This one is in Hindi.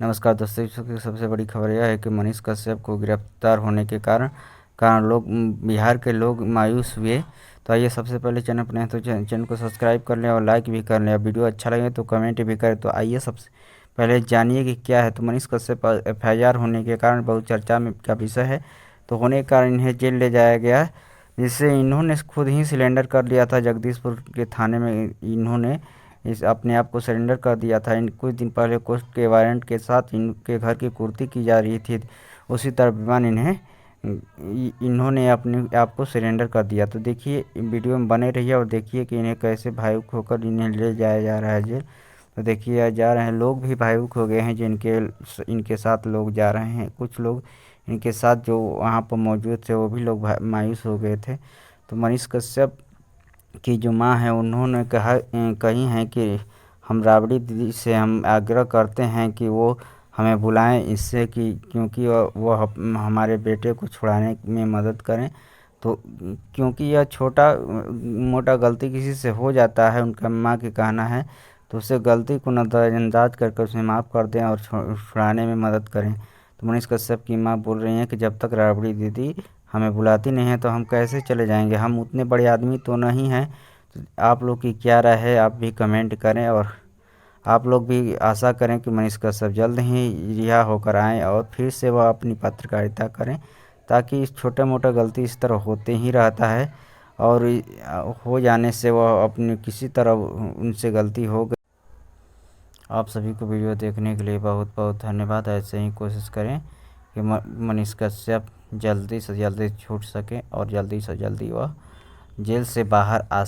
नमस्कार दोस्तों, इस वक्त की सबसे बड़ी खबर यह है कि मनीष कश्यप को गिरफ्तार होने के कारण कारण लोग बिहार के लोग मायूस हुए। तो आइए सबसे पहले चैनल पर नए तो चैनल को सब्सक्राइब कर लें और लाइक भी कर लें। वीडियो अच्छा लगे तो कमेंट भी करें। तो आइए सबसे पहले जानिए कि क्या है। तो मनीष कश्यप FIR होने के कारण बहुत चर्चा में का विषय है। तो होने के कारण इन्हें जेल ले जाया गया, जिससे इन्होंने खुद ही सिलेंडर कर लिया था। जगदीशपुर के थाने में इन्होंने इस अपने आप को सरेंडर कर दिया था। इन कुछ दिन पहले कोर्ट के वारंट के साथ इनके घर की कुर्की की जा रही थी। उसी तरह इन्होंने अपने आप को सरेंडर कर दिया। तो देखिए वीडियो में बने रहिए और देखिए कि इन्हें कैसे भावुक होकर इन्हें ले जाया जा रहा है जेल। तो देखिए जा रहे हैं, लोग भी भावुक हो गए हैं जिनके इनके साथ लोग जा रहे हैं। कुछ लोग इनके साथ जो वहाँ पर मौजूद थे वो भी लोग मायूस हो गए थे। तो मनीष कश्यप की जो माँ है उन्होंने कही हैं कि हम राबड़ी दीदी से हम आग्रह करते हैं कि वो हमें बुलाएं, इससे कि क्योंकि वो हमारे बेटे को छुड़ाने में मदद करें। तो क्योंकि यह छोटा मोटा गलती किसी से हो जाता है, उनका माँ की कहना है, तो उसे गलती को नज़रअंदाज करके उसे माफ़ कर दें और छुड़ाने में मदद करें। तो मनीष कश्यप की माँ बोल रही हैं कि जब तक राबड़ी दीदी हमें बुलाती नहीं है तो हम कैसे चले जाएंगे, हम उतने बड़े आदमी तो नहीं हैं। तो आप लोग की क्या राय है, आप भी कमेंट करें और आप लोग भी आशा करें कि मनीष कश्यप जल्द ही रिहा होकर आएँ और फिर से वह अपनी पत्रकारिता करें, ताकि इस छोटा मोटा गलती इस तरह होते ही रहता है और हो जाने से वह अपनी किसी तरह उनसे गलती हो गई। आप सभी को वीडियो देखने के लिए बहुत बहुत धन्यवाद। ऐसे ही कोशिश करें कि मनीष कश्यप जल्दी से जल्दी छूट सके और जल्दी से जल्दी वह जेल से बाहर आ